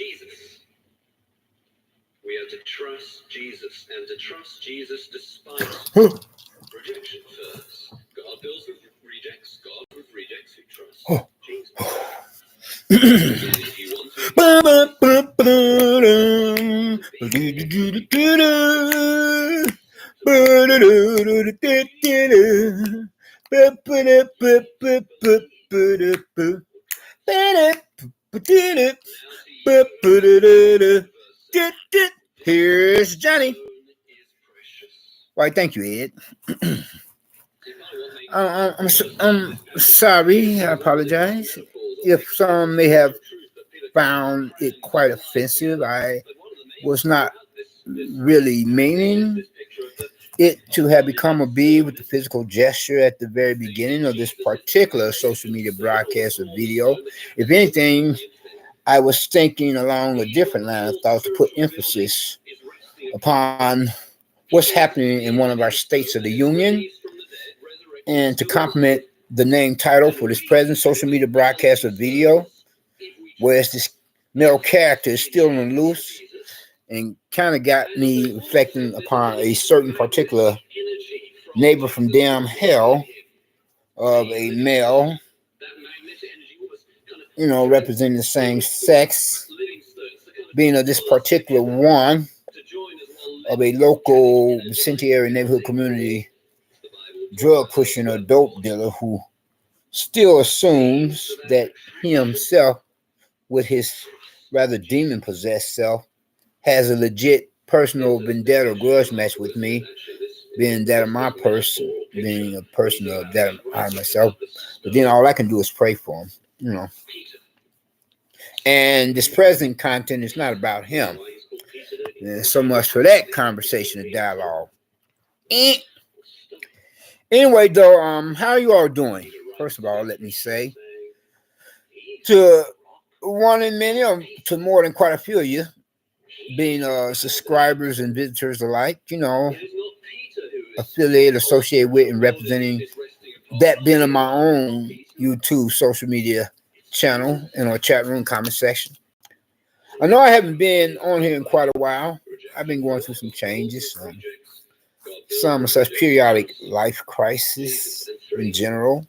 Jesus. We are to trust Jesus, and to trust Jesus despite rejection first. God builds with rejects. God with rejects who trust Jesus. If you want Here's Johnny. Why, thank you, Ed. I'm sorry. I apologize if some may have found it quite offensive. I was not really meaning it to have become a bee with the physical gesture at the very beginning of this particular social media broadcast or video. If anything, I was thinking along a different line of thought to put emphasis upon what's happening in one of our states of the union, and to complement the name title for this present social media broadcast or video, whereas this male character is still on the loose and kind of got me reflecting upon a certain particular neighbor from damn hell of a male, representing the same sex, being of this particular one of a local incendiary neighborhood community drug pushing or dope dealer who still assumes that he himself, with his rather demon possessed self, has a legit personal vendetta grudge match with me, being that of my person, being a person of that of I myself. But then all I can do is pray for him, And this present content is not about him. And so much for that conversation and dialogue. Anyway, though, how are you all doing? First of all, let me say to one in many, or to more than quite a few of you, being subscribers and visitors alike, affiliated, associated with, and representing that being in my own YouTube social media channel and our chat room comment section. I know I haven't been on here in quite a while. I've been going through some changes, some such periodic life crisis in general,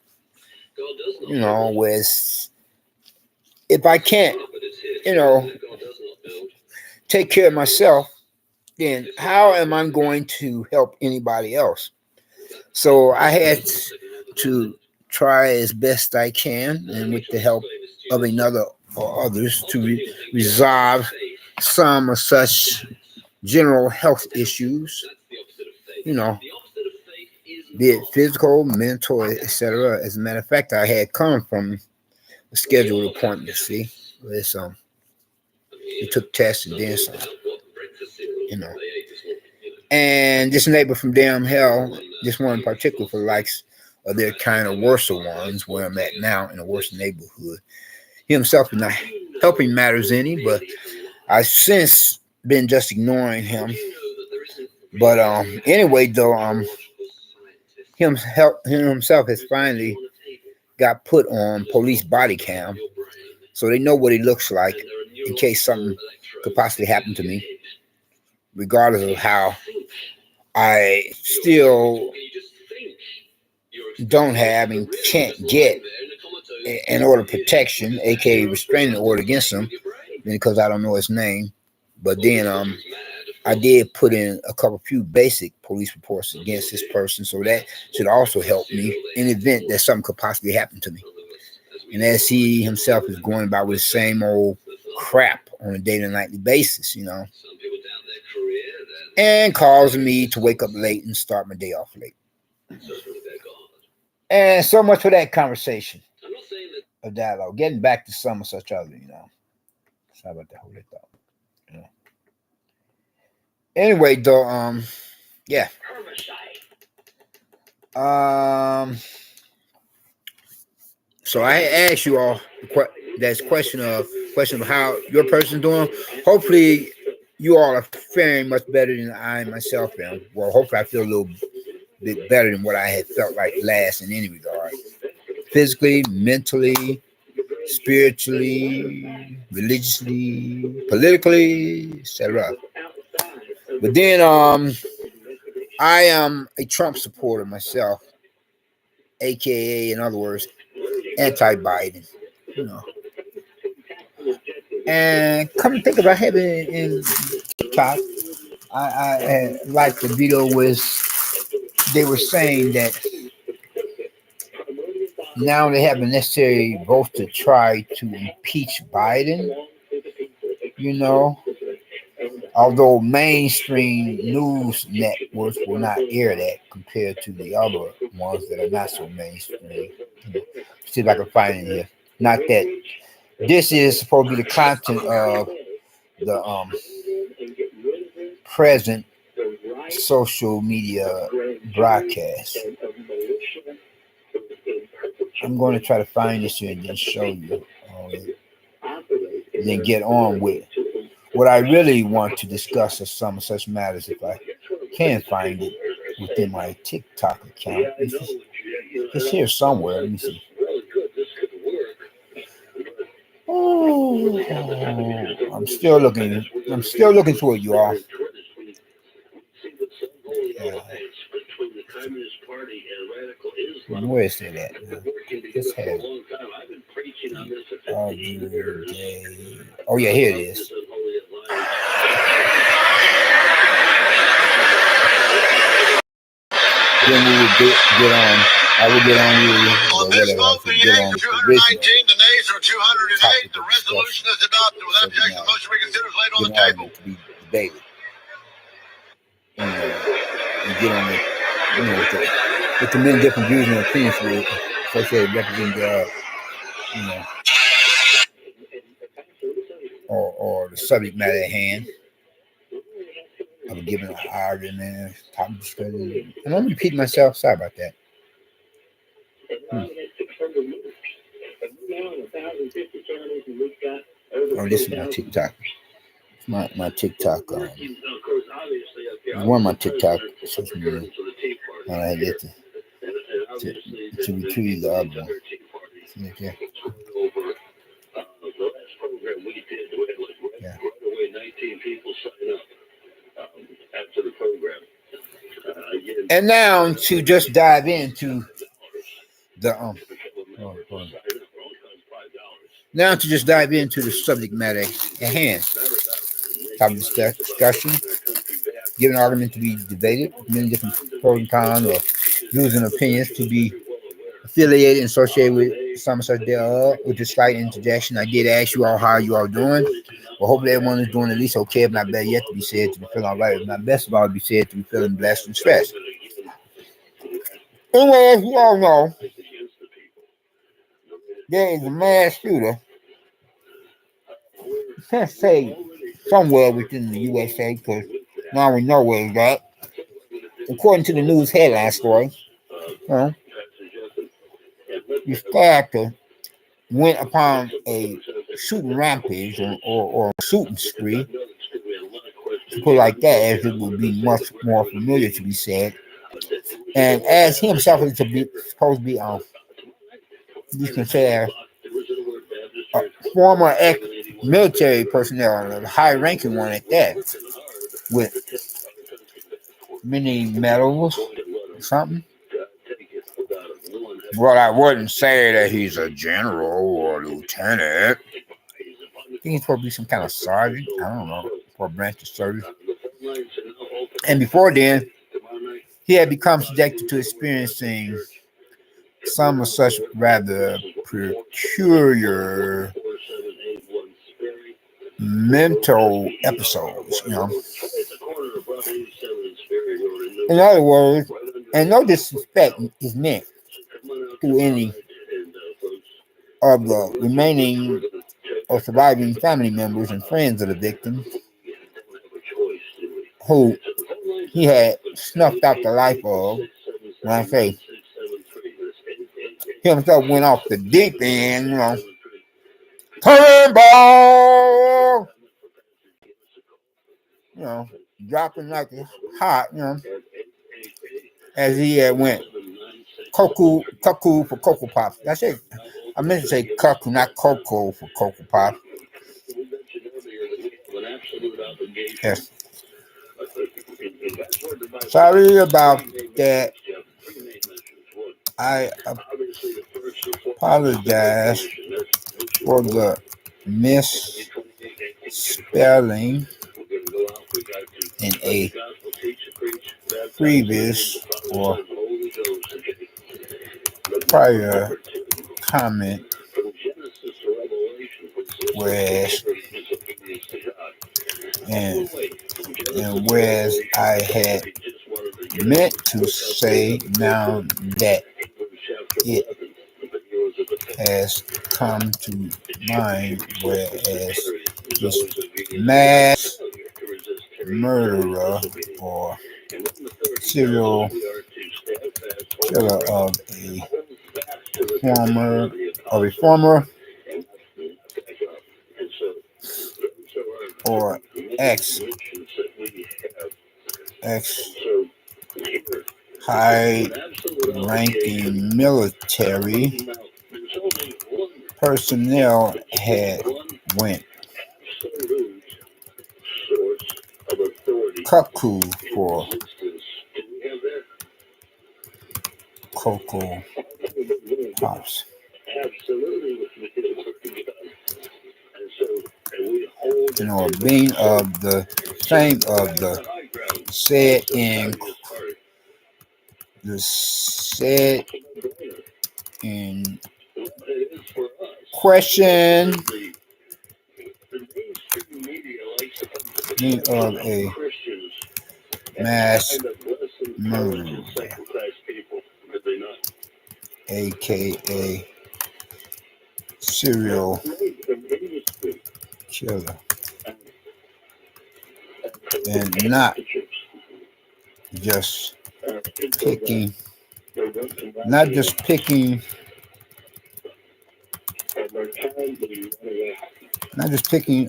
whereas if I can't, take care of myself, then how am I going to help anybody else? So I had to try as best I can, and with the help of another or others, to resolve some of such general health issues, be it physical, mental, etc. As a matter of fact, I had come from a scheduled appointment, see? We took tests and then some, And this neighbor from damn hell, this one in particular for likes of their kind of worse ones, where I'm at now in a worse neighborhood. He himself is not helping matters any, but I've since been just ignoring him. But anyway, though, himself has finally got put on police body cam, so they know what he looks like in case something could possibly happen to me, regardless of how I still don't have and can't get an order of protection, aka restraining order against him, because I don't know his name. But then I did put in a few basic police reports against this person, so that should also help me in the event that something could possibly happen to me. And as he himself is going about with the same old crap on a daily and nightly basis, and causing me to wake up late and start my day off late. And so much for that conversation of dialogue. Getting back to some of such other, Sorry about that whole thought. Anyway, though, yeah. So I asked you all that question of how your person doing. Hopefully, you all are faring much better than I myself am. Well, hopefully, I feel a little bit better than what I had felt like last in any regard. Physically, mentally, spiritually, religiously, politically, etc. But then I am a Trump supporter myself, aka in other words, anti-Biden. You know. And come to think about having in TikTok, I liked the video was they were saying that now they have the necessary votes to try to impeach Biden. You know, although mainstream news networks will not air that compared to the other ones that are not so mainstream. You know, see if I can find it here. Not that this is supposed to be the content of the present social media broadcast. I'm going to try to find this here and then show you. And then get on with what I really want to discuss are some such matters if I can find it within my TikTok account. It's here somewhere. Let me see. Oh, I'm still looking. I'm still looking for it, you all. Where is it at? Just have oh yeah, here it is. Then we will get on. I will get on you. On this vote, the yeas are 219, the nays are 208. The resolution is adopted. Without objection, the motion reconsidered is laid on the table. To be debated. And get on it, you know, with the many different views and opinions with associated representing you know, or the subject matter at hand. I was given an argument, man, topic discussion. And I'm repeating myself. Sorry about that. Oh, this is my TikTok. My TikTok. One of my TikTok social media. I get to retrieve the other one. Okay. Yeah. And now to just dive into the now to just dive into the subject matter at hand. Topic discussion. Given an argument to be debated, many different pros and cons or views and opinions to be affiliated and associated with some such thereof. With this slight interjection, I did ask you all how you all doing. Well, hopefully everyone is doing at least okay, if not better yet, to be said to be feeling all right. If not best of all, to be said to be feeling blessed and stressed. Anyway, as you all know, there is a mass shooter. I can't say somewhere within the USA because now we know where it's at. According to the news headline story, this character went upon a shooting rampage or shooting spree, to put it like that, as it would be much more familiar to be said. And as he himself is supposed to be he's considered a former ex-military personnel, a high-ranking one at that, with many medals or something. Well, I wouldn't say that he's a general or lieutenant. I think he's supposed to be some kind of sergeant. I don't know, for a branch of service. And before then, he had become subjected to experiencing some of such rather peculiar mental episodes, you know. In other words, and no disrespect is meant to any of the remaining or surviving family members and friends of the victim who he had snuffed out the life of. When I say he himself went off the deep end, you know, turn, you know, dropping like it's hot, you know, as he went cuckoo for Cocoa Pops. That's it. I meant to say cuckoo, not cocoa for Cocoa Pop. Yes. Sorry about that. I apologize for the misspelling in a previous or prior comment, whereas whereas I had meant to say now that it has come to mind, whereas this mass murderer or serial killer of a former or ex high ranking military personnel had went cuckoo for Cocoa Pops. You know, being of the same of the said in question, being of a mass murderer, aka serial killer, and not just picking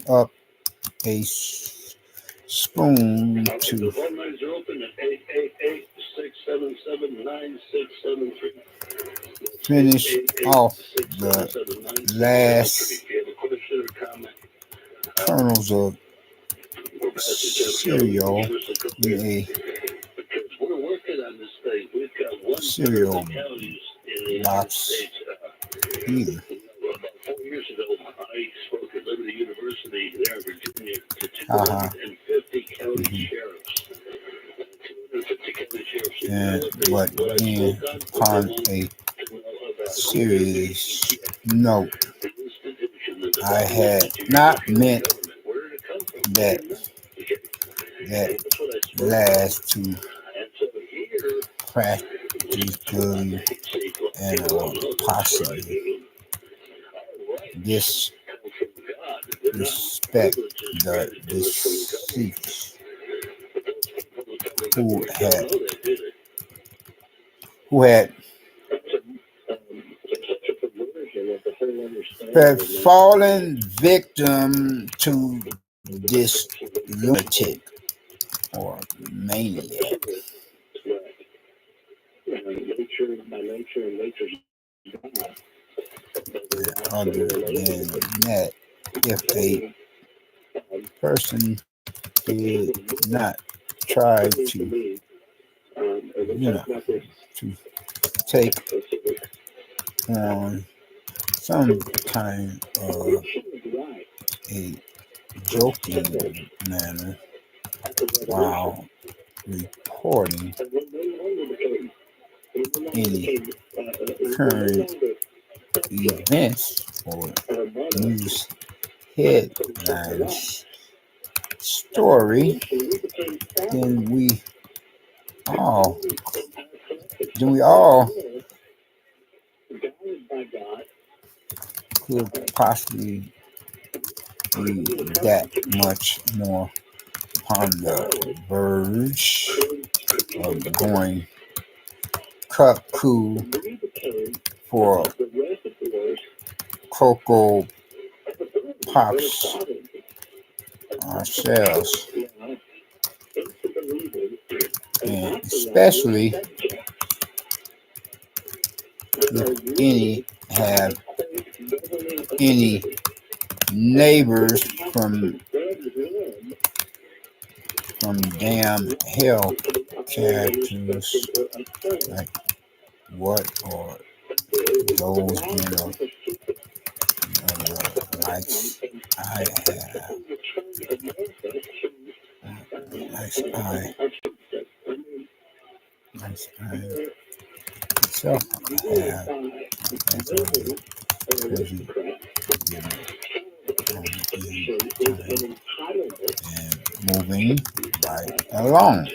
up a spoon to finish off the last kernels of cereal in a cereal box either. And but then upon a serious note, I had not meant that last to practically and possibly disrespect the deceased who had fallen victim to this lunatic or maniac. Other than that, if a person did not try to, to take on some kind of a joking manner while reporting any current events or news headlines story, then we all could possibly be that much more on the verge of going cuckoo for Cocoa Pops ourselves, and especially if any have any neighbors from damn hell characters like what or those likes I have, likes I itself have as a present given in time and moving right along.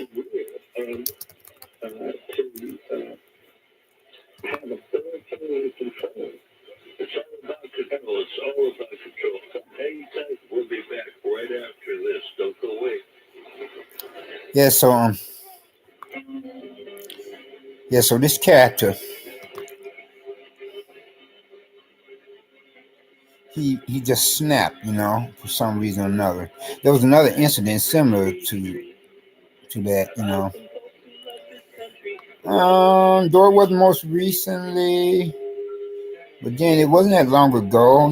It's all about control. Hang tight. We'll be back right after this. Don't go away. Yeah, so this character, he just snapped, for some reason or another. There was another incident similar to that. Though it wasn't most recently, but then it wasn't that long ago.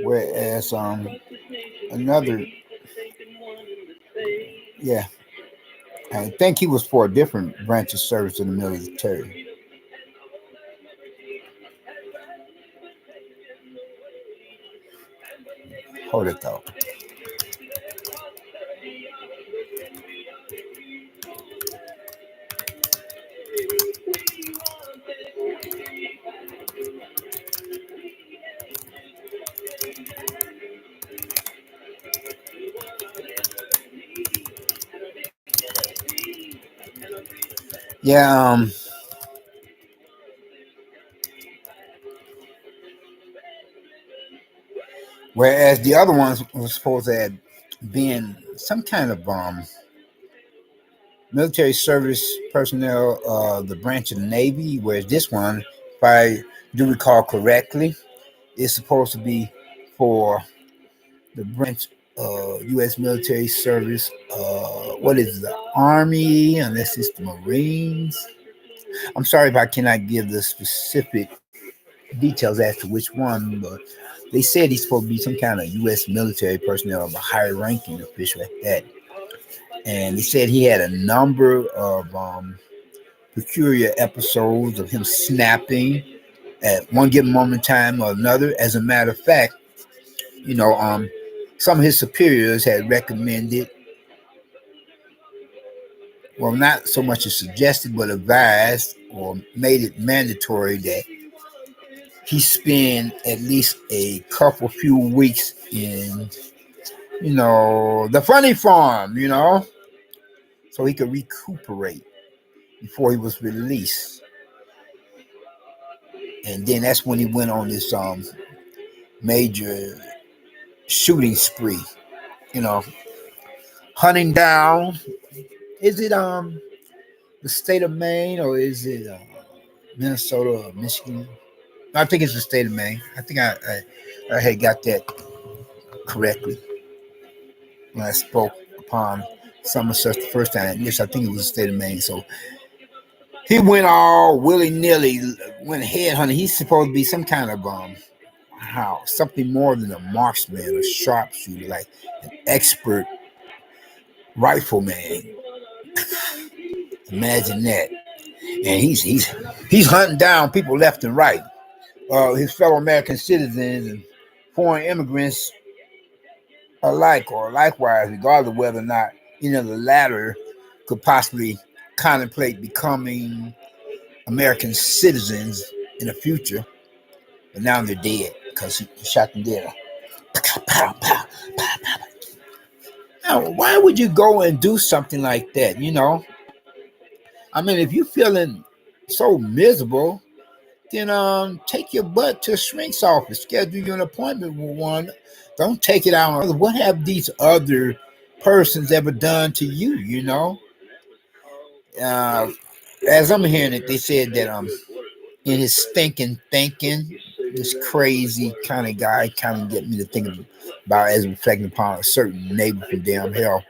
Whereas another, yeah, I think he was for a different branch of service in the military. Hold it though. Yeah, whereas the other ones was supposed to have been some kind of military service personnel, the branch of the Navy, whereas this one, if I do recall correctly, is supposed to be for the branch U.S. military service. What is the Army, unless it's the Marines? I'm sorry if I cannot give the specific details as to which one, but they said he's supposed to be some kind of U.S. military personnel of a higher ranking official at that. And they said he had a number of peculiar episodes of him snapping at one given moment in time or another. As a matter of fact, some of his superiors had recommended, well, not so much as suggested, but advised or made it mandatory that he spend at least a few weeks in, the funny farm, so he could recuperate before he was released. And then that's when he went on this major shooting spree, you know, hunting down. Is it the state of Maine or is it Minnesota or Michigan? I think it's the state of Maine. I think I had got that correctly when I spoke upon some of such the first time. Yes, I think it was the state of Maine. So he went all willy nilly, went head hunting. He's supposed to be some kind of something more than a marksman or sharpshooter, like an expert rifleman. Imagine that. And he's hunting down people left and right. His fellow American citizens and foreign immigrants alike, or likewise, regardless of whether or not the latter could possibly contemplate becoming American citizens in the future. But now they're dead because he shot them dead. Now, why would you go and do something like that? I mean, if you're feeling so miserable, then take your butt to a shrink's office, schedule you an appointment with one. Don't take it out on others. What have these other persons ever done to you? As I'm hearing it, they said that in his stinking thinking, this crazy kind of guy kind of get me to think about as reflecting upon a certain neighbor from damn hell.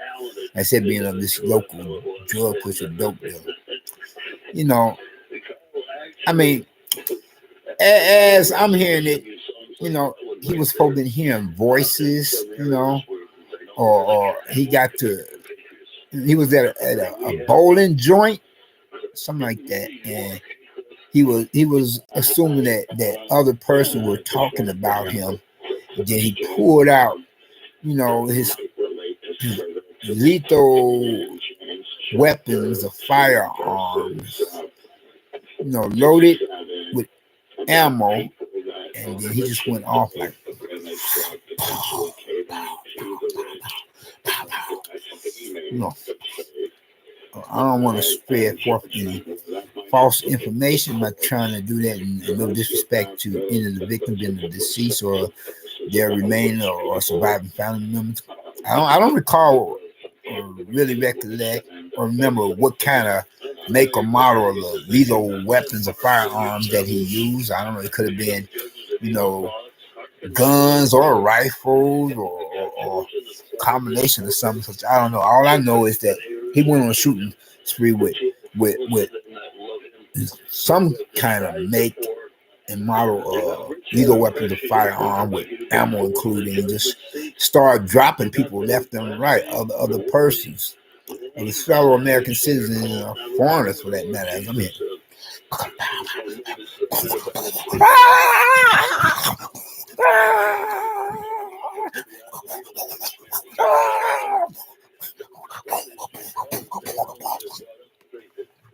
I said being of this local drug pusher, dope dealer. I mean, as I'm hearing it, he was supposed to be hearing voices, or he got to, he was at a bowling joint, something like that, and he was assuming that other person were talking about him. And then he pulled out, his lethal weapons of firearms, loaded with ammo, and then he just went off like, I don't want to spread forth any false information. I'm not trying to do that, and no disrespect to any of the victims and the deceased or their remaining or surviving family members. I don't recall or really recollect or remember what kind of make or model of the lethal weapons or firearms that he used. I don't know. It could have been, guns or rifles or combination of something. Such. I don't know. All I know is that he went on a shooting spree with some kind of make and model of lethal weapons of firearm with ammo including, and just start dropping people left and right, other persons, of his fellow American citizens and foreigners for that matter. I mean,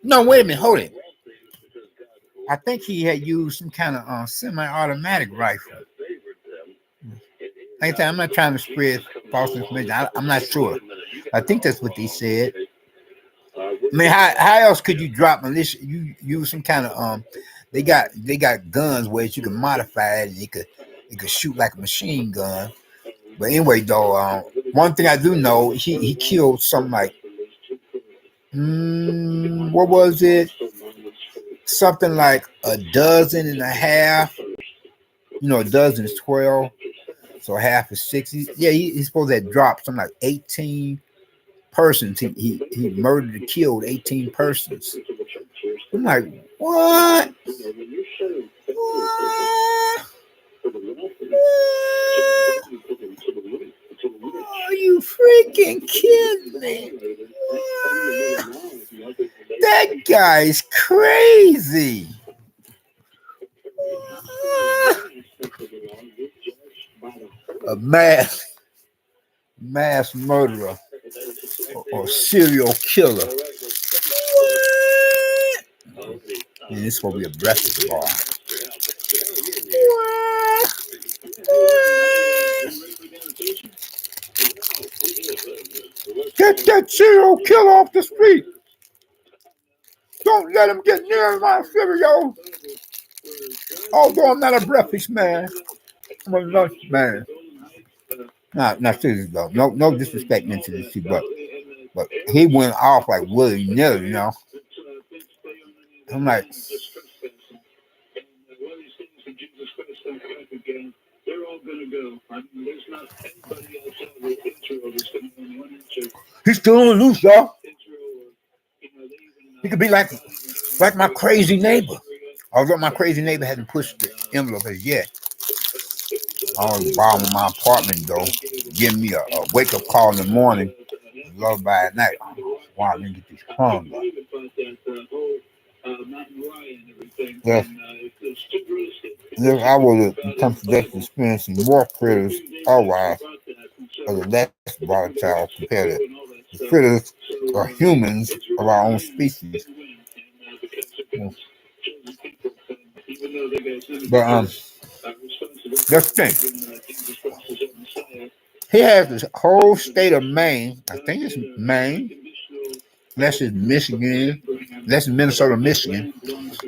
no, wait a minute, hold it. I think he had used some kind of semi-automatic rifle. Like I said, I'm not trying to spread false information. I'm not sure. I think that's what they said. I mean, how else could you drop militia? You use some kind of they got guns where you can modify it and it could shoot like a machine gun. But anyway, though, one thing I do know, he killed something like what was it? Something like a dozen and a half. A dozen is 12, so half is 60. Yeah, he's supposed to have dropped something like 18 persons. He murdered and killed 18 persons. I'm like, what? Are you freaking kidding me? That guy's crazy. A mass murderer or serial killer. What? And this is supposed to be a breakfast bar. Get that serial killer off the street. Don't let him get near my cereal. Although I'm not a breakfast man, I'm a lunch man. Not seriously though. No disrespect into this shit, but he went off like willy-nilly, I'm like, he's still on the loose, y'all. He could be like my crazy neighbor. Although my crazy neighbor hasn't pushed the envelope as yet. I always borrow my apartment though. Give me a wake-up call in the morning, lullaby at night. Wow, I didn't get these crumbs. Yes. If I would have come to death experiencing more critters otherwise, or the less volatile compared to the critters or humans of our own species. But let's think. He has this whole state of Maine. I think it's Maine. That's in Michigan. That's in Minnesota, Michigan.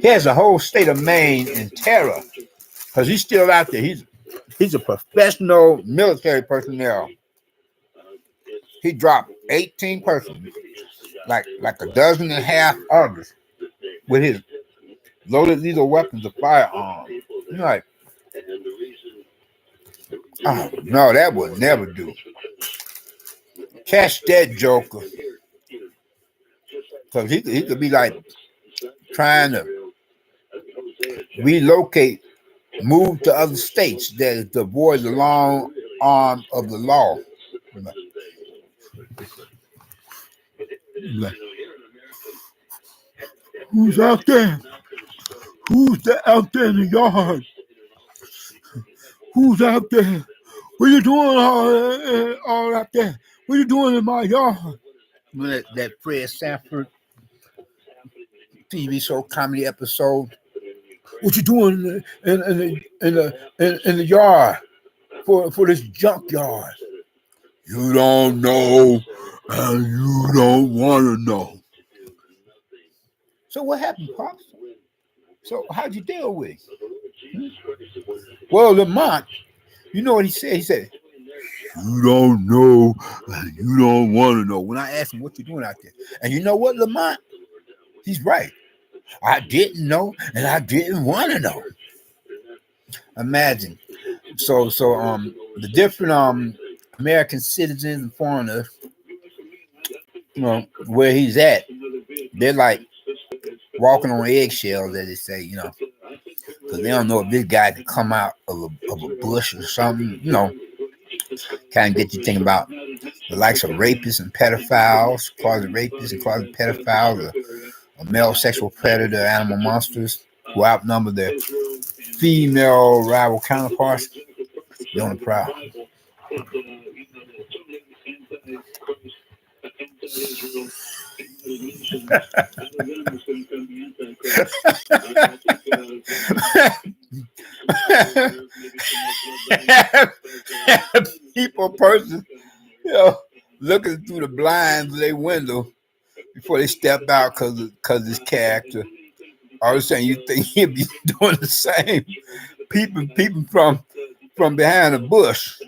He has the whole state of Maine in terror because he's still out there. He's a professional military personnel. He dropped 18 persons, like a dozen and a half others, with his loaded lethal weapons of firearms. You're like, oh no, that would never do. Catch that joker. Because he could be like trying to relocate move to other states that to avoid the long arm of the law. Who's out there? Who's out there in the yard? Who's out there? What are you doing all out there? What are you doing in my yard? That Fred Sanford TV show comedy episode. What you doing in the yard for this junkyard? You don't know, and you don't want to know. So what happened, Pops? So how'd you deal with it? Well, Lamont, you know what he said? He said, you don't know, and you don't want to know. When I asked him, what you doing out there? And you know what, Lamont? He's right. I didn't know, and I didn't want to know. Imagine. So the different American citizens and foreigners, where he's at, they're like walking on eggshells, as they say, because they don't know if this guy could come out of a bush or something, kind of get you thinking about the likes of rapists and pedophiles, closet rapists and closet pedophiles, or male sexual predator animal monsters who outnumber their female rival counterparts. They're on the prowl. Person, looking through the blinds of their window before they step out because his character. All of a sudden, you think he'd be doing the same, peeping from behind a bush,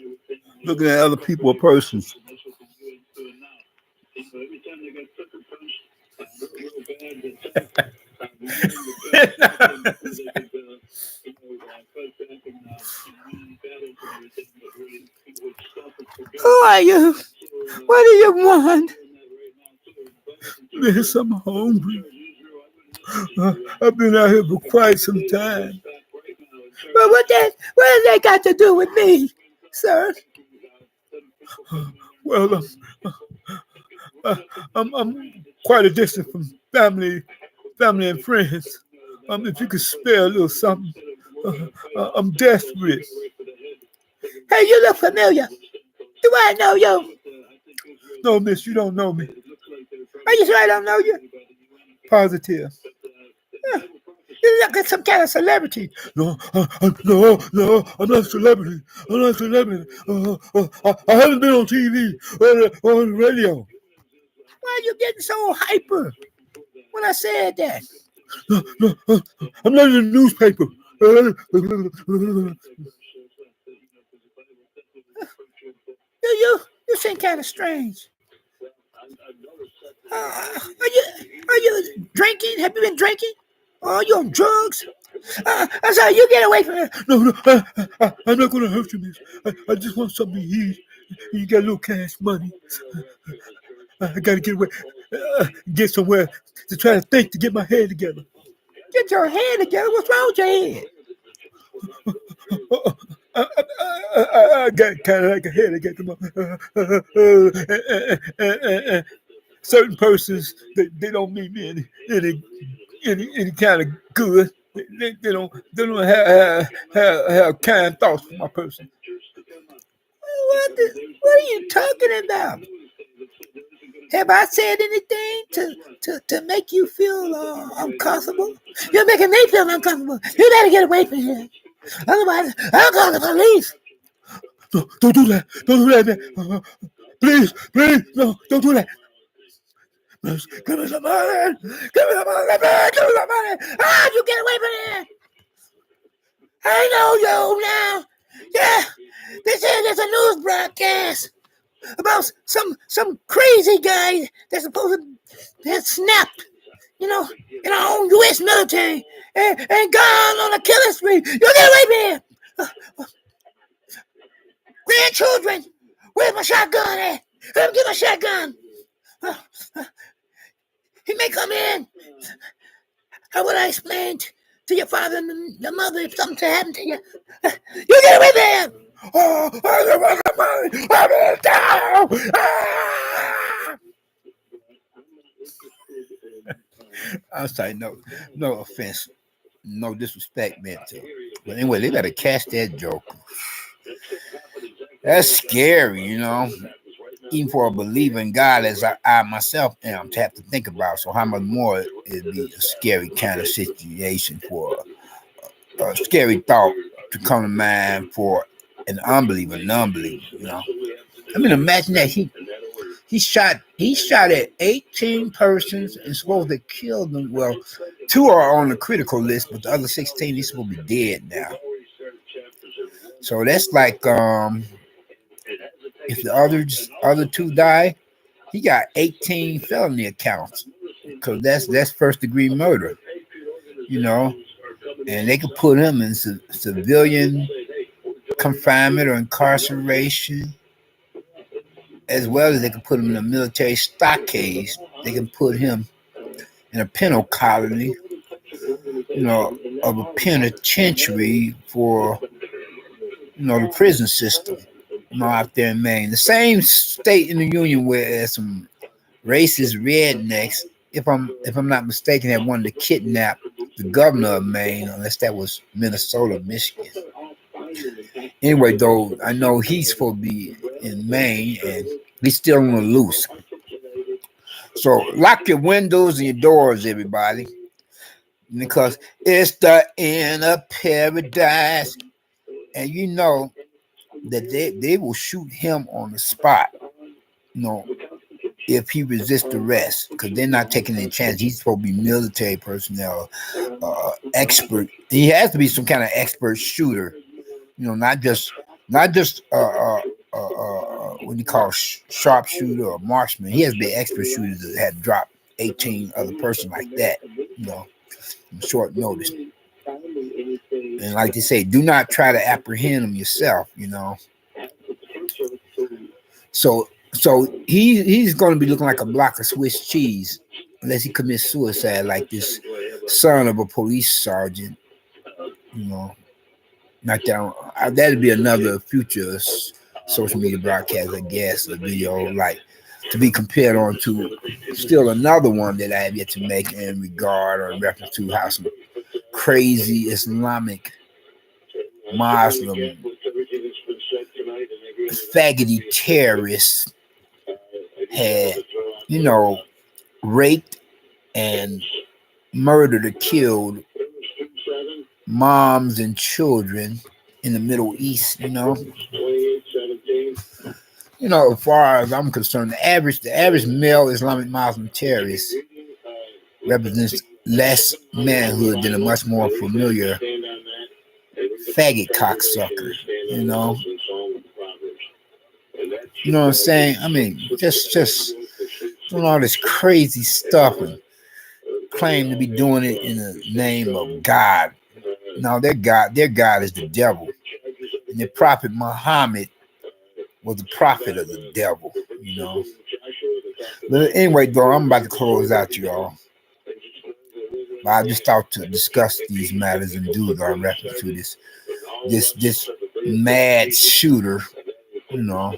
looking at other people or persons. Who are you? What do you want? Miss, I'm hungry. I've been out here for quite some time. But what does that got to do with me, sir? Well, I'm quite a distance from family and friends. If you could spare a little something, I'm desperate. Hey, you look familiar. Do I know you? No, miss, you don't know me. Are you sure I don't know you? Positive. You look like some kind of celebrity. No, no, I'm not a celebrity. I'm not a celebrity. I haven't been on TV or on the radio. Why are you getting so hyper when I said that? No, I'm not in the newspaper. You seem kind of strange. Are you drinking? Have you been drinking? Are you on drugs? I'm sorry, you get away from me. No, I'm not going to hurt you, miss. I just want something to eat. You got a little cash money. I got to get away, get somewhere to try to think to get my head together. Get your head together? What's wrong with your head? I got kind of like a headache at certain persons, they don't mean me any kind of good. They don't have kind thoughts for my person. What are you talking about? Have I said anything to make you feel uncomfortable? You're making me feel uncomfortable. You better get away from here. Otherwise, I'll call the police. No, don't do that. Don't do that. Please, no, don't do that. Give me some money. Give me some money. Ah, you get away from here. I know you now. Yeah, there's a news broadcast about some crazy guy that's supposed to have snapped, in our own U.S. military and gone on a killing spree. You get away from here. Grandchildren, where's my shotgun at? Let me get my shotgun. He may come in. How would I explain to your father and the mother if something to happen to you. You get away there! Oh, I'm down! Ah! I'm sorry, no offense, no disrespect meant to. But anyway, they gotta catch that joke. That's scary, you know. Even for a believer in God, as I myself am, to have to think about. So how much more it'd be a scary kind of situation for a scary thought to come to mind for an unbeliever, you know. I mean, imagine that he shot at 18 persons and supposed to kill them. Well, 2 are on the critical list, but the other 16 he's supposed to be dead now. So that's like if the other 2 die, he got 18 felony accounts because that's first degree murder, you know, and they could put him in civilian confinement or incarceration, as well as they can put him in a military stockade. They can put him in a penal colony, you know, of a penitentiary for, you know, the prison system, you know, out there in Maine, the same state in the union where there's some racist rednecks, if I'm not mistaken, that wanted to kidnap the governor of Maine, unless that was Minnesota, Michigan. Anyway, though, I know he's supposed to be in Maine and he's still on the loose. So lock your windows and your doors, everybody, because it's the end of paradise. And you know that they will shoot him on the spot, you know, if he resists arrest, because they're not taking any chance. He's supposed to be military personnel, expert. He has to be some kind of expert shooter, you know, not just what you call sharpshooter or marksman. He has to be an expert shooter that had dropped 18 other person like that, you know, in short notice. And like they say, do not try to apprehend him yourself, you know. So he's going to be looking like a block of Swiss cheese unless he commits suicide like this son of a police sergeant, you know. Not that that'd be another future social media broadcast, I guess, a video like to be compared on to still another one that I have yet to make in regard or in reference to how some crazy Islamic Muslim faggoty terrorists had, you know, raped and murdered or killed moms and children in the Middle East, you know. You know, as far as I'm concerned, the average male Islamic Muslim terrorist represents less manhood than a much more familiar faggot cocksucker, you know. You know what I'm saying? I mean, just doing all this crazy stuff and claim to be doing it in the name of God. No, their God is the devil. And the prophet Muhammad was the prophet of the devil, you know. But anyway, though, I'm about to close out, y'all. But I just thought to discuss these matters and do it in reference to this mad shooter, you know,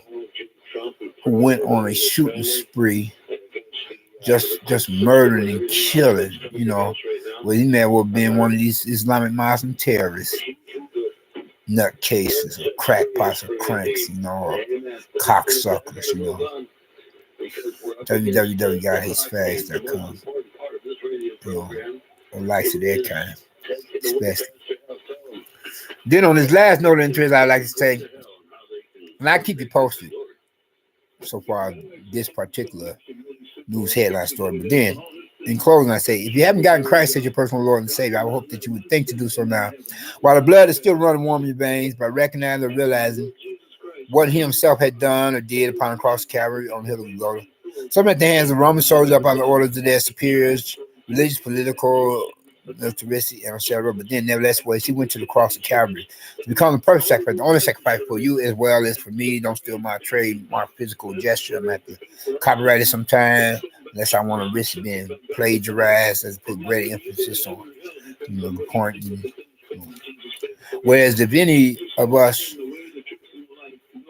who went on a shooting spree, just murdering and killing, you know. Well, he may well have been one of these Islamic Muslim terrorists, nutcases, or crackpots, or cranks, you know, or cocksuckers, you know. www.hatefags.com, you know, or likes of their kind, especially. Then on this last note of interest, I'd like to say, and I keep you posted so far this particular news headline story. But then, in closing, I say, if you haven't gotten Christ as your personal Lord and Savior, I would hope that you would think to do so now. While the blood is still running warm in your veins, by recognizing or realizing what he himself had done or did upon the cross of Calvary on the hill of Golgotha. Some at the hands of Roman soldiers upon the orders of their superiors, religious, political, militaristic, and etc. But then, nevertheless, he went to the cross of Calvary to become the perfect sacrifice, the only sacrifice for you as well as for me. Don't steal my trademark physical gesture. I'm going to have to copyright it sometime, unless I want to risk being plagiarized, as put greater emphasis on The point. Whereas if any of us,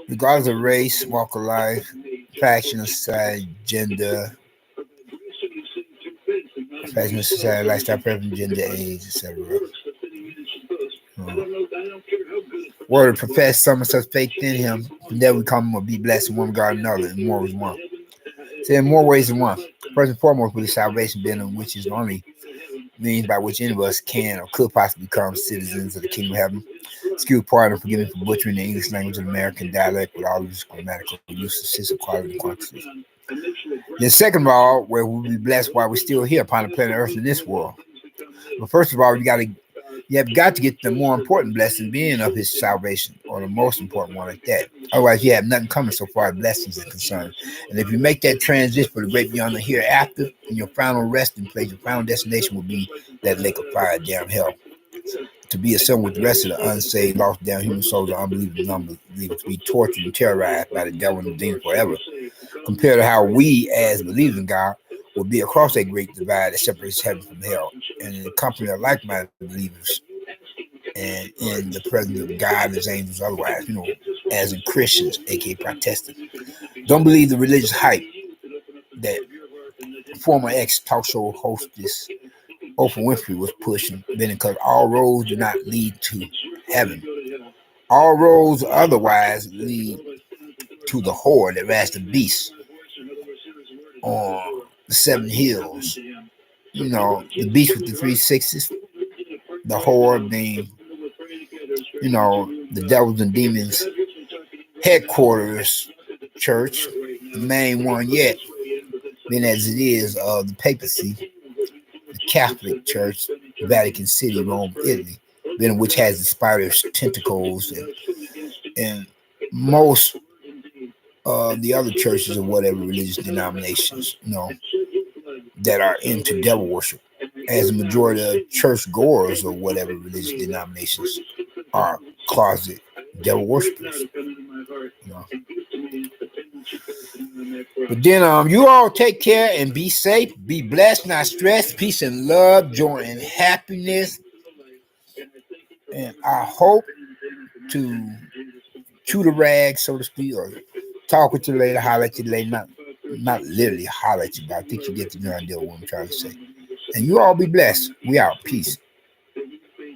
regardless of race, walk of life, faction, society, gender, faction, society, lifestyle, preference, gender, age, etc. Word to profess some of such faith in him, from there we come or be blessed in one regard or another, and more is one. So in more ways than one. First and foremost, with the salvation being which is the only means by which any of us can or could possibly become citizens of the kingdom of heaven. Excuse pardon, forgive me for butchering the English language and American dialect with all of its grammatical uses, system, quality, and quantity. Then second of all, where we'll be blessed while we're still here upon the planet Earth in this world. But first of all, you have got to get the more important blessing being of his salvation, or the most important one at that. Otherwise, you have nothing coming so far as blessings are concerned. And if you make that transition for the great beyond the hereafter, and your final resting place, your final destination will be that lake of fire, damn hell. To be assembled with the rest of the unsaved, lost down human souls, and unbelievers, unbelievers, to be tortured and terrorized by the devil and the demon forever. Compared to how we, as believers in God, will be across that great divide that separates heaven from hell, and in the company of like-minded believers, and in the presence of God and his angels, otherwise, as in Christians, aka Protestants. Don't believe the religious hype that former ex-talk show hostess Oprah Winfrey was pushing, because all roads do not lead to heaven. All roads otherwise lead to the whore that rides the beast on the 7 hills. The beast with the 3 sixes, the whore being, the devils and demons headquarters church, the main one yet, being as it is the papacy, the Catholic Church, Vatican City, Rome, Italy, being which has the spider tentacles and most the other churches or whatever religious denominations, that are into devil worship, as a majority of church goers or whatever religious denominations are closet devil worshippers. But then you all take care and be safe, be blessed, not stressed, peace and love, joy and happiness. And I hope to chew the rag, so to speak, or talk with you later, holler at you later, not literally holler at you, but I think you get the idea of what I'm trying to say. And you all be blessed. We out. Peace.